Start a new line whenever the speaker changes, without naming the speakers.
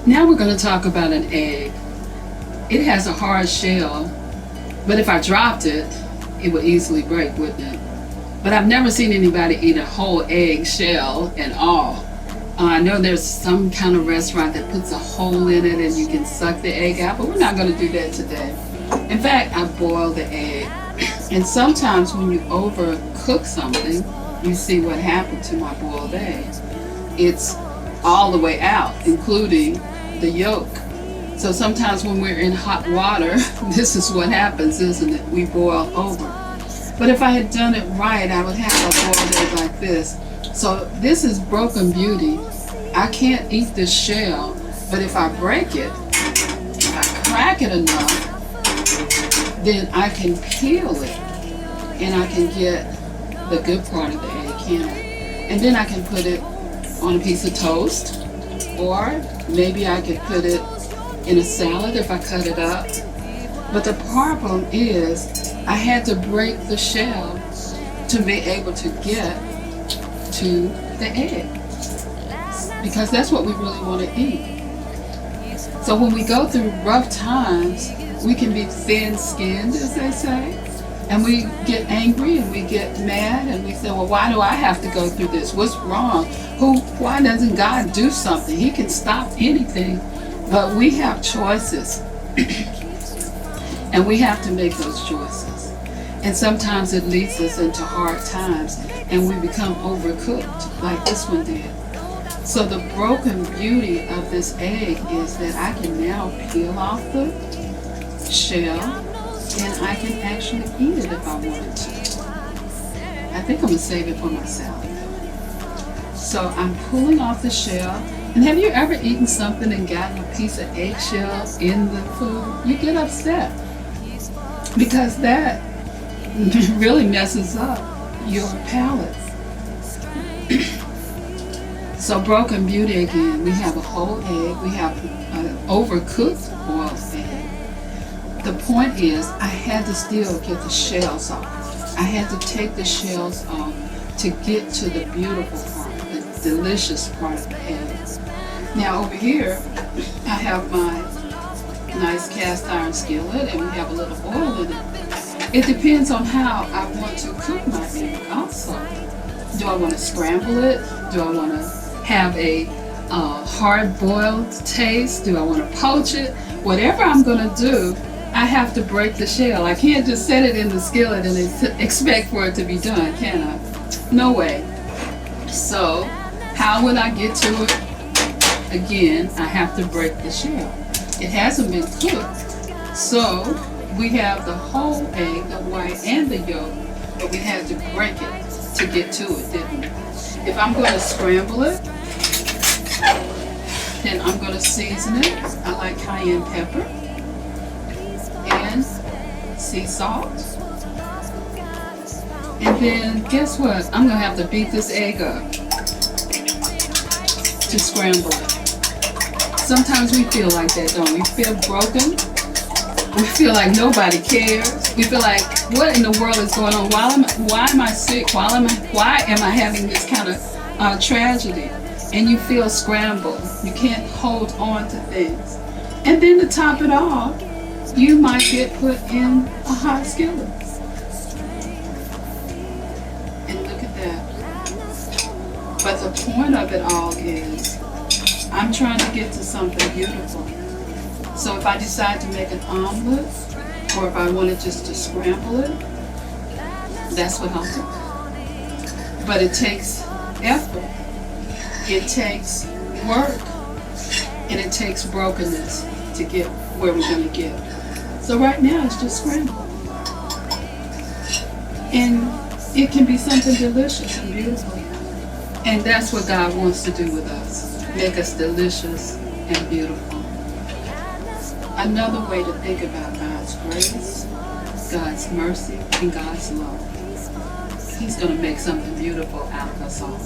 Now we're going to talk about an egg. It has a hard shell, but if I dropped it, it would easily break, wouldn't it? But I've never seen anybody eat a whole egg shell and all. I know there's some kind of restaurant that puts a hole in it and you can suck the egg out, but we're not going to do that today. In fact, I boil the egg. And sometimes when you overcook something, you see what happened to my boiled egg. It's all the way out, including the yolk. So sometimes when we're in hot water, this is what happens, isn't it? We boil over. But if I had done it right, I would have a boiled egg like this. So this is broken beauty. I can't eat this shell, but if I break it, if I crack it enough, then I can peel it and I can get the good part of the egg, can't I? And then I can put it on a piece of toast, or maybe I could put it in a salad if I cut it up. But the problem is I had to break the shell to be able to get to the egg, because that's what we really want to eat. So when we go through rough times, we can be thin-skinned, as they say, and we get angry and we get mad and we say, well, why do I have to go through this? What's wrong? Why doesn't God do something? He can stop anything. But we have choices, and we have to make those choices. And sometimes it leads us into hard times, and we become overcooked, like this one did. So the broken beauty of this egg is that I can now peel off the shell, and I can actually eat it if I wanted to. I think I'm going to save it for my salad. So I'm pulling off the shell. And have you ever eaten something and gotten a piece of eggshell in the food? You get upset, because that really messes up your palate. So broken beauty again. We have a whole egg. We have an overcooked boiled egg. The point is, I had to still get the shells off. I had to take the shells off to get to the beautiful part, the delicious part of the egg. Now over here, I have my nice cast iron skillet, and we have a little oil in it. It depends on how I want to cook my egg also. Do I want to scramble it? Do I want to have a hard-boiled taste? Do I want to poach it? Whatever I'm going to do, I have to break the shell. I can't just set it in the skillet and expect for it to be done, can I? No way. So how would I get to it? Again, I have to break the shell. It hasn't been cooked. So we have the whole egg, the white and the yolk, but we had to break it to get to it, didn't we? If I'm going to scramble it, then I'm going to season it. I like cayenne pepper and sea salt. And then guess what? I'm going to have to beat this egg up to scramble it. Sometimes we feel like that, don't we? We feel broken. We feel like nobody cares. We feel like, what in the world is going on? Why am I sick? Why am I having this kind of tragedy? And you feel scrambled. You can't hold on to things. And then to top it off, you might get put in a hot skillet. And look at that. But the point of it all is, I'm trying to get to something beautiful. So if I decide to make an omelet, or if I wanted just to scramble it, that's what I'll do. But it takes effort. It takes work. And it takes brokenness to get where we're going to get. So right now it's just scrambled. And it can be something delicious and beautiful. And that's what God wants to do with us. Make us delicious and beautiful. Another way to think about God's grace, God's mercy, and God's love. He's going to make something beautiful out of us all.